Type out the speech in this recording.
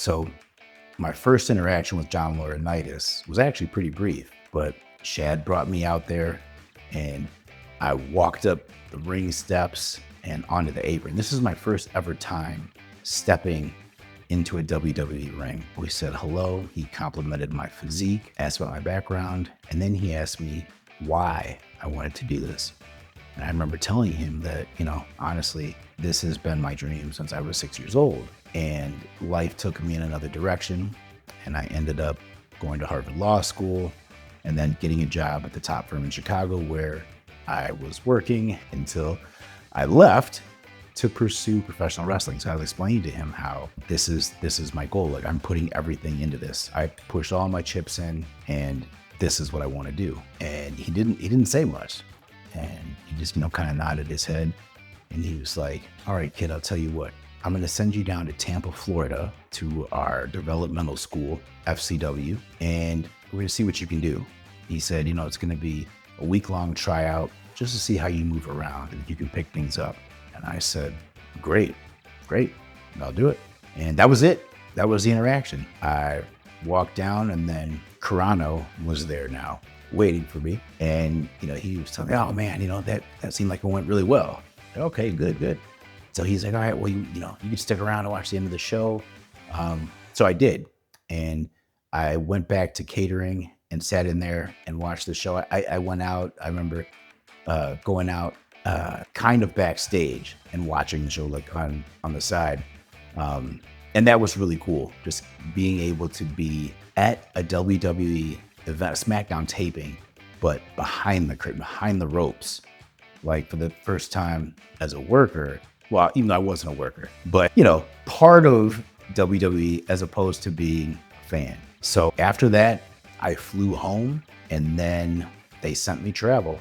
So my first interaction with John Laurinaitis was actually pretty brief, but Shad brought me out there and I walked up the ring steps and onto the apron. This is my first ever time stepping into a WWE ring. We said hello. He complimented my physique, asked about my background, and then he asked me why I wanted to do this. And I remember telling him that, honestly, this has been my dream since I was 6 years old. And life took me in another direction. And I ended up going to Harvard Law School and then getting a job at the top firm in Chicago where I was working until I left to pursue professional wrestling. So I was explaining to him how this is my goal. Like, I'm putting everything into this. I pushed all my chips in and this is what I want to do. And he didn't say much. And he just, kind of nodded his head. And he was like, all right, kid, I'll tell you what. I'm going to send you down to Tampa, Florida to our developmental school, FCW, and we're going to see what you can do. He said, it's going to be a week-long tryout just to see how you move around and if you can pick things up. And I said, great, I'll do it. And that was it. That was the interaction. I walked down and then Carano was there now waiting for me. And, he was telling me, oh man, that seemed like it went really well. Okay, good. So he's like, all right, well, you can stick around and watch the end of the show. So I did. And I went back to catering and sat in there and watched the show. I went out. I remember going out kind of backstage and watching the show like on the side. And that was really cool. Just being able to be at a WWE event, a SmackDown taping, but behind the curtain, behind the ropes, like for the first time as a worker. Well, even though I wasn't a worker, but part of WWE as opposed to being a fan. So after that, I flew home and then they sent me travel